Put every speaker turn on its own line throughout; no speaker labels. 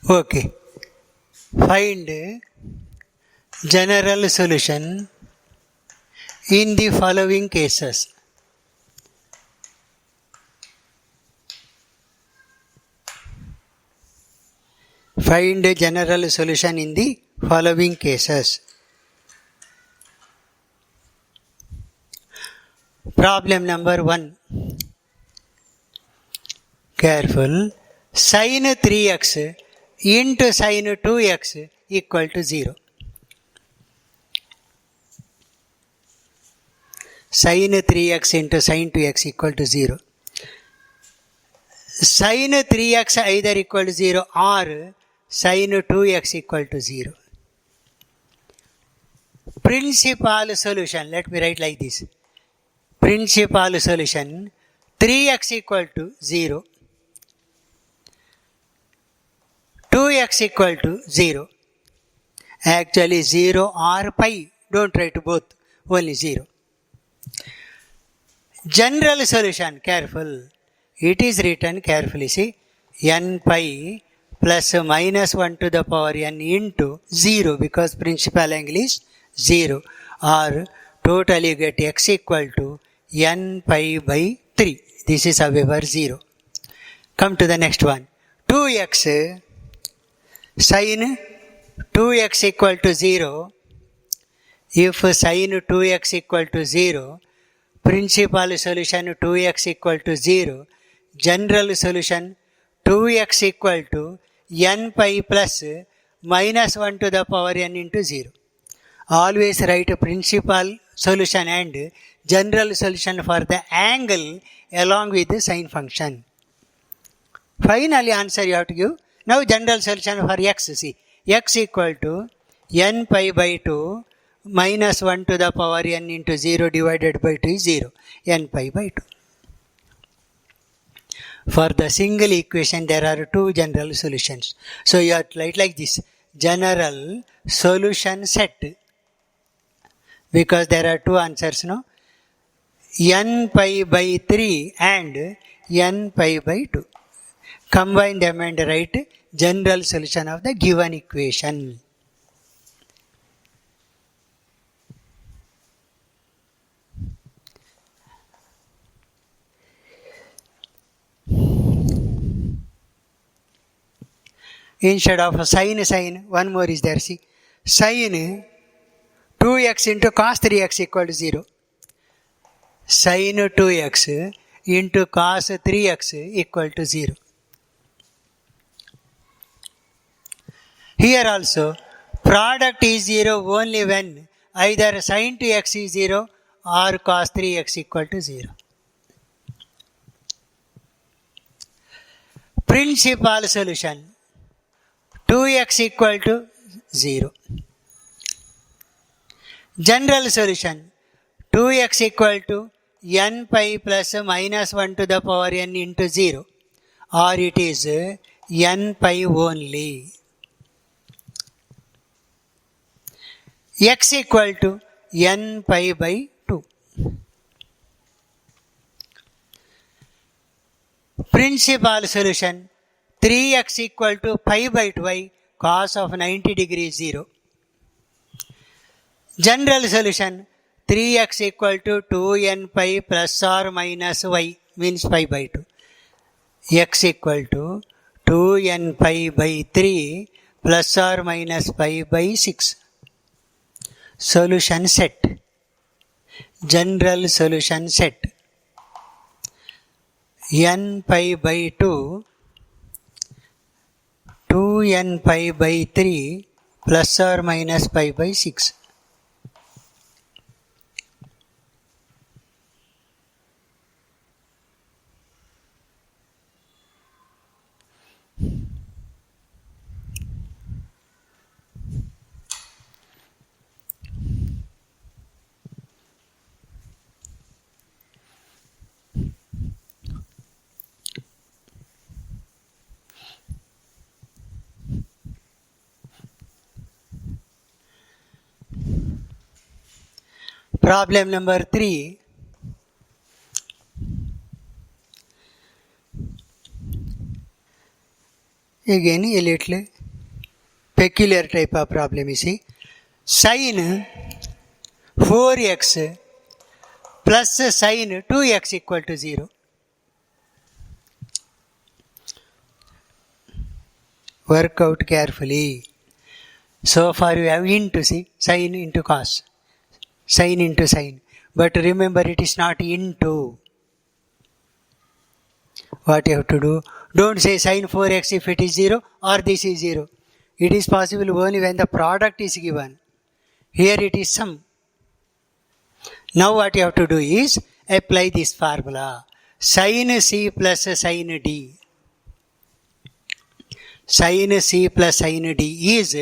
Okay. Find general solution in the following cases. Find a general solution in the following cases. Problem number 1. Careful. Sin 3x into sin 2x equal to 0. Sin 3x into sin 2x equal to 0. Sin 3x either equal to 0 or sin 2x equal to 0. Principal solution, let me write like this. Principal solution 3x equal to 0. 2x equal to 0. Actually 0 or pi. Don't write both. Only 0. General solution. Careful. It is written carefully. See. N pi plus minus 1 to the power n into 0 because principal angle is 0. Or totally you get x equal to n pi by 3. This is however 0. Come to the next one. 2x sin 2x equal to 0. If sin 2x equal to 0, principal solution 2x equal to 0, general solution 2x equal to n pi plus minus 1 to the power n into 0. Always write principal solution and general solution for the angle along with the sine function. Finally answer you have to give. Now general solution for x. See, x equal to n pi by 2 minus 1 to the power n into 0 divided by 2 is 0. N pi by 2. For the single equation there are two general solutions. So you have to write like this. General solution set. Because there are two answers, no? N pi by 3 and n pi by 2. Combine them and write general solution of the given equation. Instead of sin, one more is there. See, sin 2x into cos 3x equal to 0. Sin 2x into cos 3x equal to 0. Here also, product is 0 only when either sin 2x is 0 or cos 3x equal to 0. Principal solution 2x equal to 0. General solution 2x equal to n pi plus minus 1 to the power n into 0, or it is n pi only. X equal to n pi by 2. Principal solution 3x equal to pi by 2y cos of 90 degrees 0. General solution 3x equal to 2n pi plus or minus y means pi by 2. X equal to 2n pi by 3 plus or minus pi by 6. Solution set. General solution set. N pi by 2, 2n pi by 3 plus or minus pi by 6. Problem number 3. Again a little peculiar type of problem. You see, sin 4x plus sin 2x equal to 0. Work out carefully. So far you have into, see, sin into cos, sin into sin. But remember, it is not into. What you have to do? Don't say sin 4x if it is 0 or this is 0. It is possible only when the product is given. Here it is sum. Now what you have to do is apply this formula. Sin C plus sin D. Sin C plus sin D is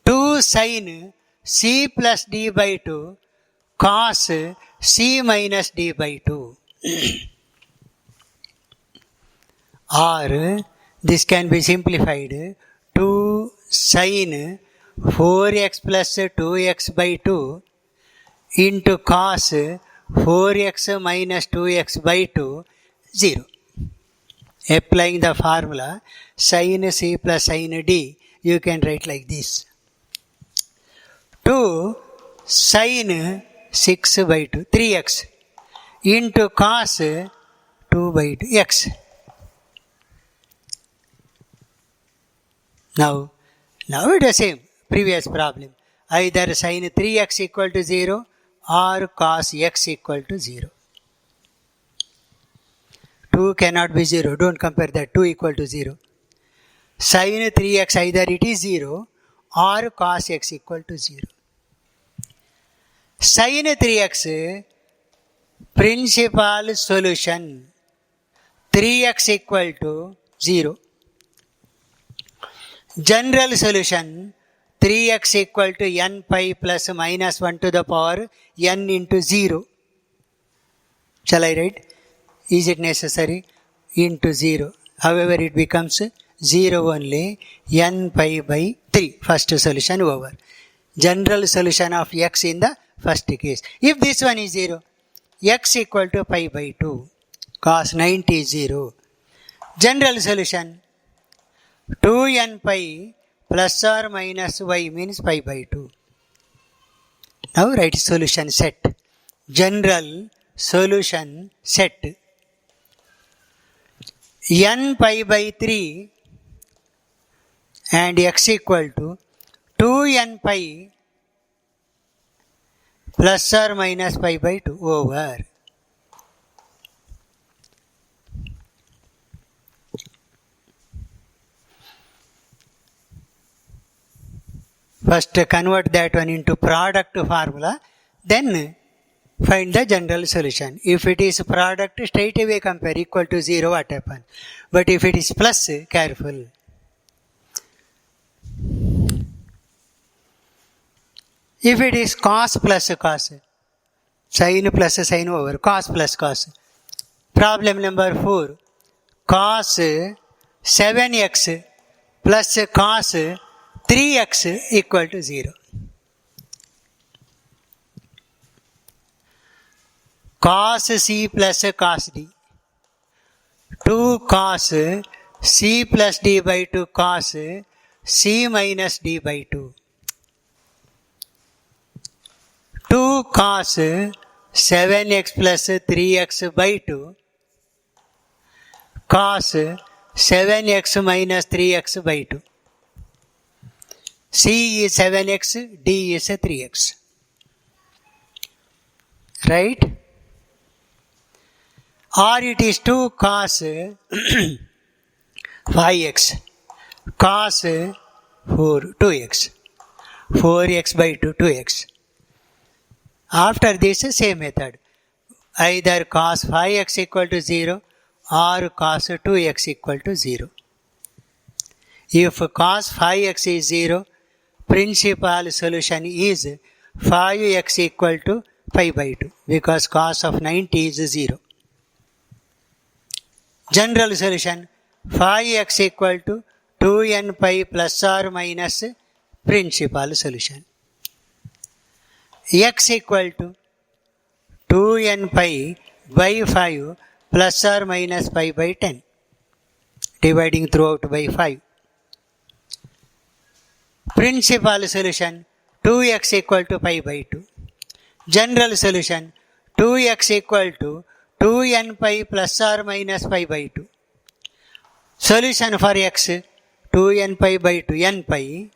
2 sin C plus D by 2 cos C minus D by 2. Or this can be simplified. 2 sin 4x plus 2x by 2 into cos 4x minus 2x by 2, 0. Applying the formula sin C plus sin D, you can write like this. 2 sin 6 by 2, 3x into cos 2 by 2, x. Now it is the same previous problem. Either sin 3x equal to 0 or cos x equal to 0. 2 cannot be 0. Don't compare that. 2 equal to 0. Sin 3x, either it is 0 or cos x equal to 0. Sin 3x, principal solution, 3x equal to 0. General solution, 3x equal to n pi plus minus 1 to the power n into 0. Shall I write? Is it necessary? Into 0. However, it becomes 0 only, n pi by 3. First solution over. General solution of x in the first case. If this one is 0, x equal to pi by 2. Cos 90 is 0. General solution, 2n pi plus or minus y means pi by 2. Now write solution set. General solution set. N pi by 3 and x equal to 2n pi plus or minus pi by 2 over. First convert that one into product formula, then find the general solution. If it is product, straight away compare equal to 0, what happens? But if it is plus, careful. If it is cos plus cos, sin plus sin over, cos plus cos. Problem number 4. Cos 7x plus cos 3x equal to 0. Cos C plus cos D. 2 cos C plus D by 2 cos C minus D by 2. 2 cos 7x plus 3x by 2 cos 7x minus 3x by 2. C is 7x, D is 3x. Right? Or it is 2 cos 5x, cos 2x, 4x by 2, 2x. After this, same method. Either cos 5x equal to 0 or cos 2x equal to 0. If cos 5x is 0, principal solution is 5x equal to pi by 2 because cos of 90 is 0. General solution, 5x equal to 2n pi plus or minus principal solution. X equal to 2n pi by 5 plus or minus pi by 10, dividing throughout by 5. Principal solution 2x equal to pi by 2. General solution 2x equal to 2n pi plus or minus pi by 2. Solution for x 2n pi by 2 n pi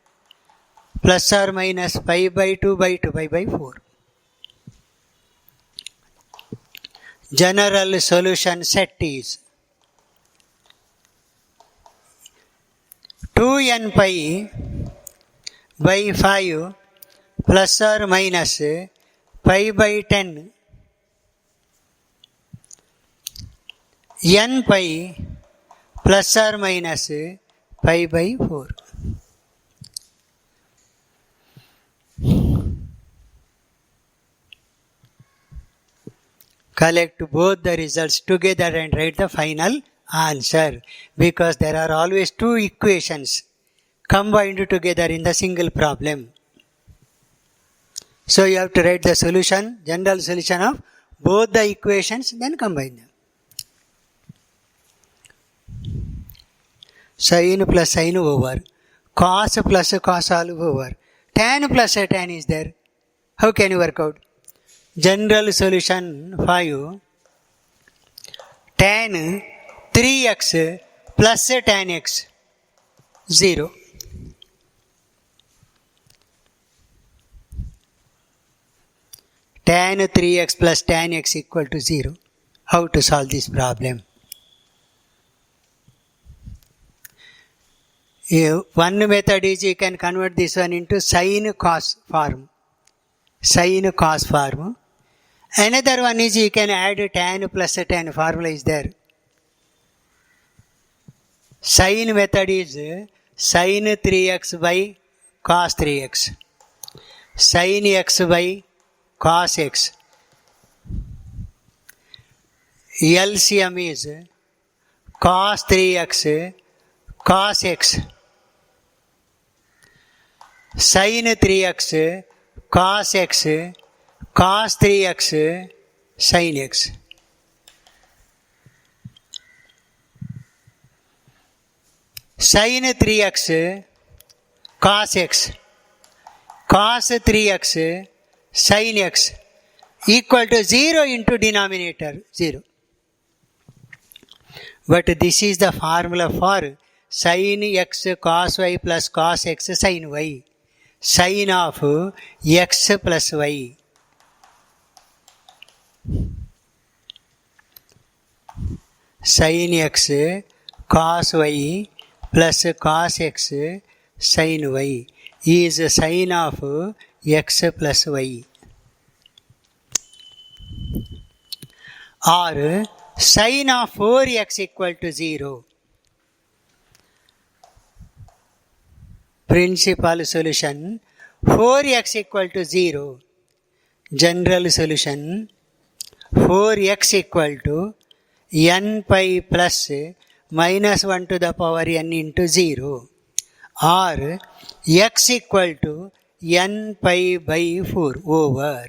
plus or minus pi by 2 by 2 pi by 4. General solution set is 2n pi by 5 plus or minus pi by 10 n pi plus or minus pi by 4. Collect both the results together and write the final answer, because there are always two equations combined together in the single problem. So you have to write the solution, general solution of both the equations, then combine them. Sin plus sin over, cos plus cos all over, tan plus tan is there. How can you work out? General solution 5, tan 3x plus tan x 0. Tan 3x plus tan x equal to 0. How to solve this problem? One method is you can convert this one into sin cos form. Sin cos form. Another one is you can add tan plus tan. Formula is there. Sin method is sin 3x by cos 3x. Sin x by cos x. LCM is cos 3x cos x. Sin 3x cos x cos 3x sin x. Sin 3x cos x cos 3x sin x equal to 0 into denominator 0. But this is the formula for sin x cos y plus cos x sin y. Sin of x plus y. Sin x cos y plus cos x sin y is sin of x plus y. Or sin of 4x equal to 0. Principal solution 4x equal to 0. General solution 4x equal to n pi plus minus 1 to the power n into 0. Or x equal to n pi by 4 over.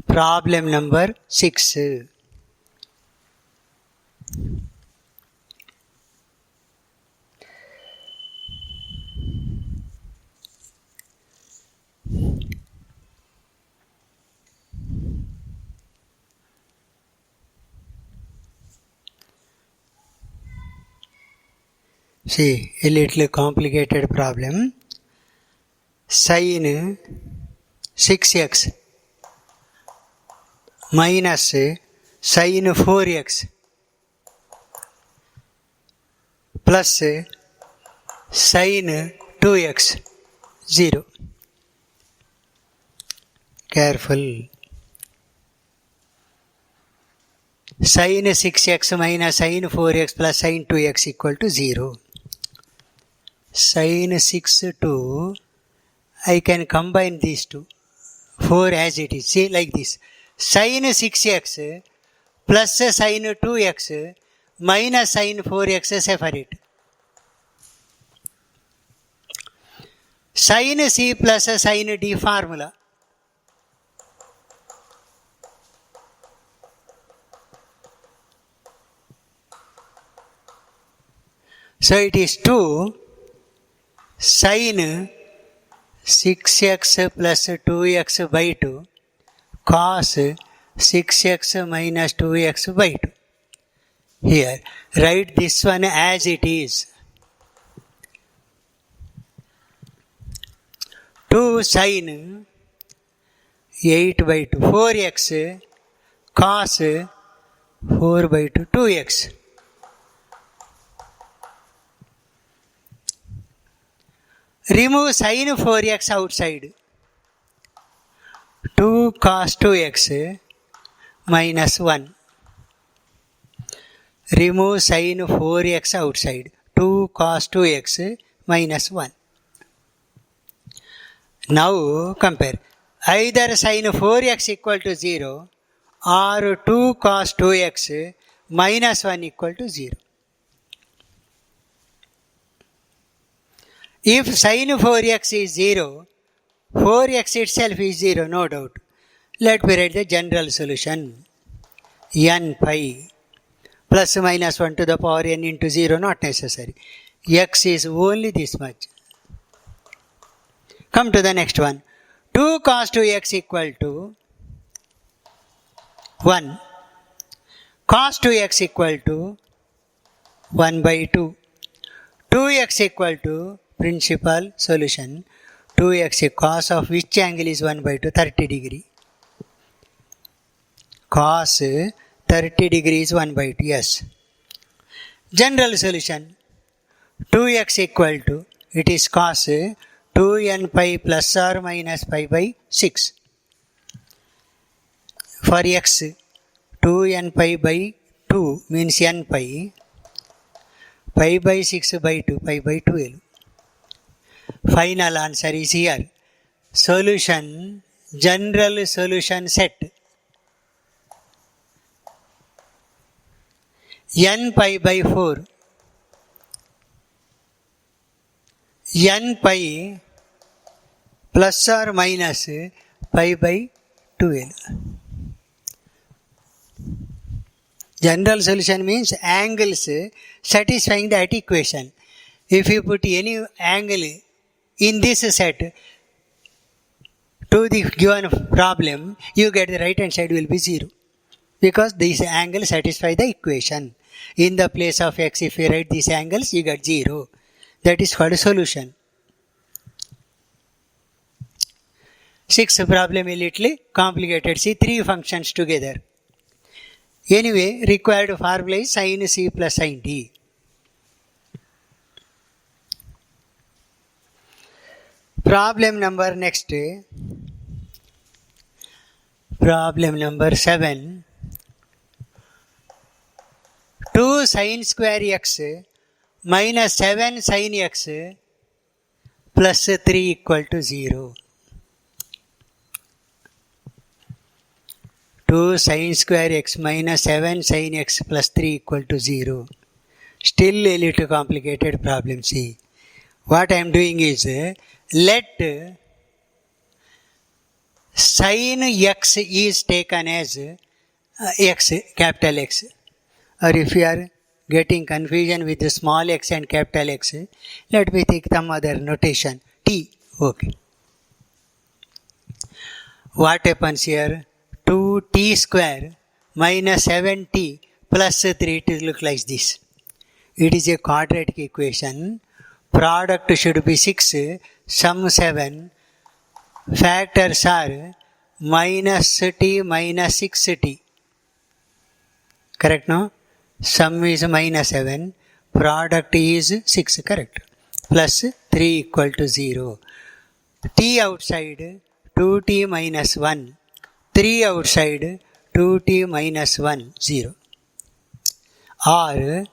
Problem number 6. See, a little complicated problem. Sin 6x minus sin 4x plus sin 2x 0. Careful. Sin 6x minus sin 4x plus sin 2x equal to 0. Sin 6 to, I can combine these two. 4 as it is. See, like this. Sin 6x plus sin 2x minus sin 4x separate. Sin C plus sin D formula. So it is 2 sin 6x plus 2x by 2 cos 6x minus 2x by 2. Here, write this one as it is. 2 sin 8 by 2, 4x cos 4 by 2, 2x. Remove sin 4x outside. 2 cos 2x minus 1. Remove sin 4x outside. 2 cos 2x minus 1. Now compare. Either sin 4x equal to 0 or 2 cos 2x minus 1 equal to 0. If sin 4x is 0, 4x itself is 0, no doubt. Let me write the general solution. N pi plus minus 1 to the power n into 0, not necessary. X is only this much. Come to the next one. 2 cos 2x equal to 1. Cos 2x equal to 1 by 2. 2x equal to principal solution. 2x cos of which angle is 1 by 2? 30 degree. Cos 30 degree is 1 by 2. Yes. General solution. 2x equal to, it is cos 2n pi plus or minus pi by 6. For x, 2n pi by 2 means n pi. Pi by 6 by 2, pi by 12. Final answer is here. Solution, general solution set. N pi by 4. N pi plus or minus pi by 12. General solution means angles satisfying that equation. If you put any angle in this set to the given problem, you get the right hand side will be 0. Because this angle satisfies the equation. In the place of x, if you write these angles, you get 0. That is called a solution. Sixth problem a little complicated. See, 3 functions together. Anyway, required formula is sin C plus sin D. Problem number next. Problem number 7. 2 sin square x minus 7 sin x plus 3 equal to 0. 2 sin square x minus 7 sin x plus 3 equal to 0. Still a little complicated problem. See, what I am doing is, let sin x is taken as x, capital X. Or if you are getting confusion with the small x and capital X, let me take some other notation. T. Okay. What happens here? 2t square minus 7t plus 3, it will look like this. It is a quadratic equation. Product should be 6, sum 7. Factors are minus t minus 6t. Correct, no? Sum is minus 7. Product is 6, correct. Plus 3 equal to 0. T outside, 2t minus 1, 3 outside, 2t minus 1, 0. Or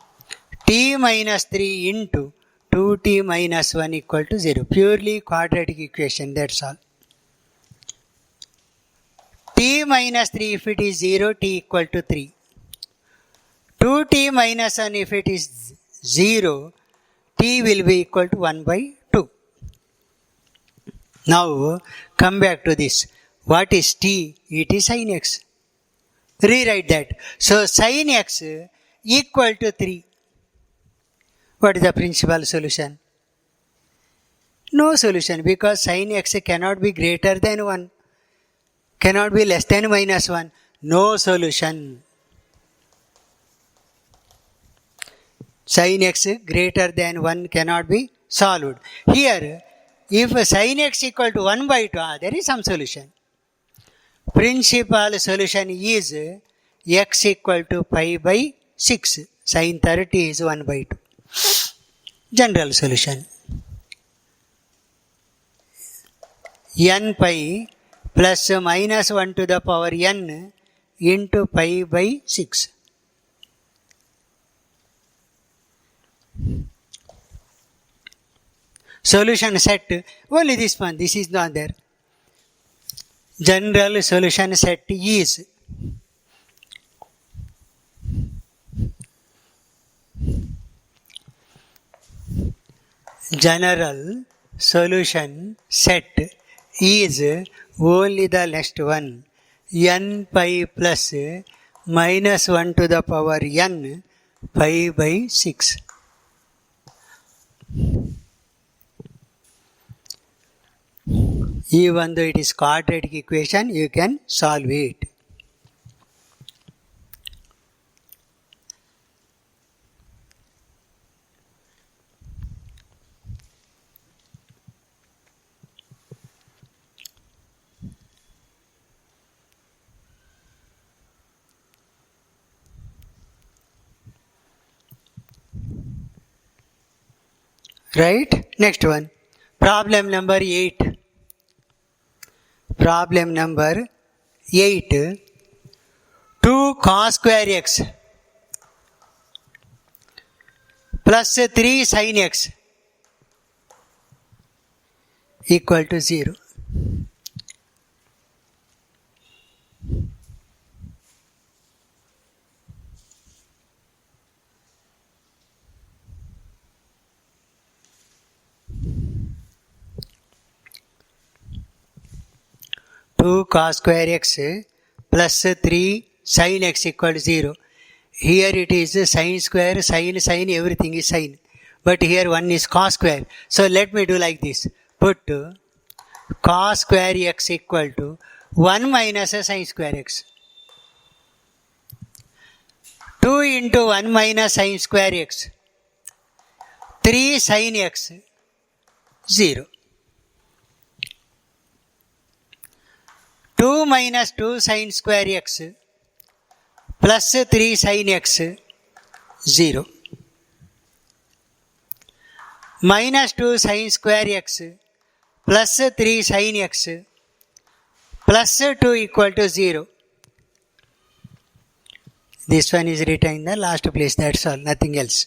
t minus 3 into 2t minus 1 equal to 0. Purely quadratic equation, that's all. T minus 3 if it is 0, t equal to 3. 2t minus 1 if it is 0, t will be equal to 1 by 2. Now come back to this. What is t? It is sin x. Rewrite that. So sin x equal to 3. What is the principal solution? No solution, because sin x cannot be greater than 1. Cannot be less than minus 1. No solution. Sin x greater than 1 cannot be solved. Here, if sin x equal to 1 by 2, there is some solution. Principal solution is x equal to pi by 6. Sin 30 is 1 by 2. General solution. N pi plus minus 1 to the power n into pi by 6. Solution set, only this one, this is not there. General solution set is general solution set is only the next one, n pi plus minus 1 to the power n pi by 6. Even though it is quadratic equation, you can solve it. Right? Next one. Problem number 8. Problem number 8. 2 cos square x plus 3 sin x equal to 0. Two cos square x plus 3 sin x equal to 0. Here it is sin square, sin, everything is sin. But here one is cos square. So let me do like this. Put cos square x equal to 1 minus sin square x. 2 into 1 minus sin square x. 3 sin x. 0. 2 minus 2 sin square x plus 3 sin x, 0. Minus 2 sin square x plus 3 sin x plus 2 equal to 0. This one is written in the last place, that's all, nothing else.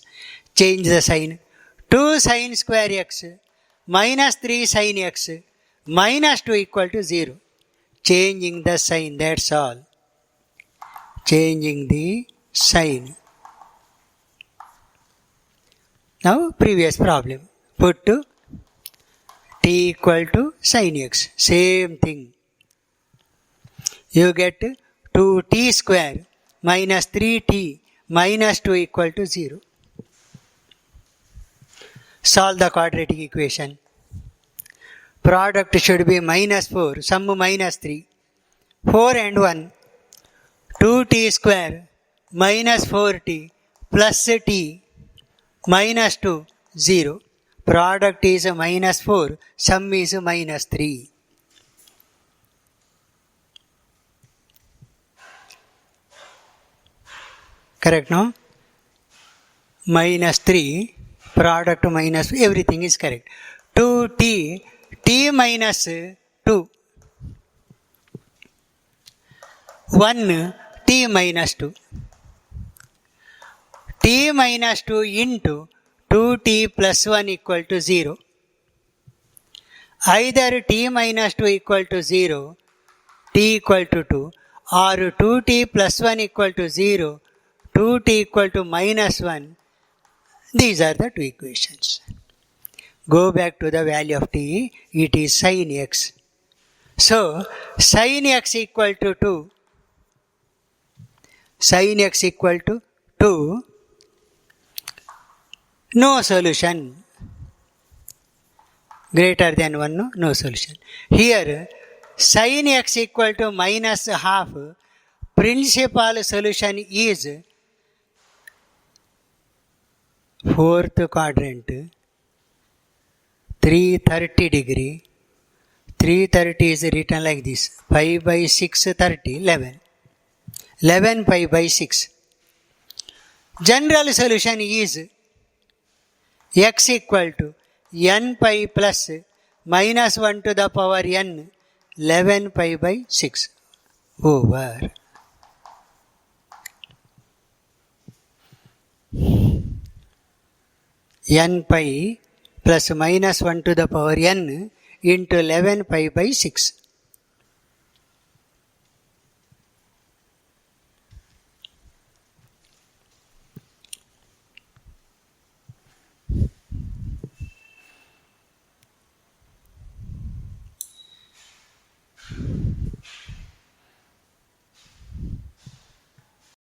Change the sign. 2 sin square x minus 3 sin x minus 2 equal to 0. Changing the sign, that's all. Changing the sign. Now previous problem. Put t equal to sin x. Same thing. You get 2t square minus 3t minus 2 equal to 0. Solve the quadratic equation. Product should be minus 4, sum minus 3. 4 and 1. 2t square minus 4t plus t minus 2, 0. Product is minus 4, sum is minus 3. Correct, no? Minus 3, product minus, everything is correct. 2t, t minus 2, 1 t minus 2. T minus 2 into 2t plus 1 equal to 0. Either t minus 2 equal to 0, t equal to 2, or 2t plus 1 equal to 0, 2t equal to minus 1. These are the two equations. Go back to the value of t, it is sin x. So, sin x equal to 2. Sin x equal to 2. No solution. Greater than 1, no solution. Here, sin x equal to minus half. Principal solution is fourth quadrant, 330 degree. 330 is written like this. 5 by 6, 30, 11. 11 pi by 6. General solution is x equal to n pi plus minus 1 to the power n, 11 pi by 6 over n pi plus minus 1 to the power n into 11 pi by 6.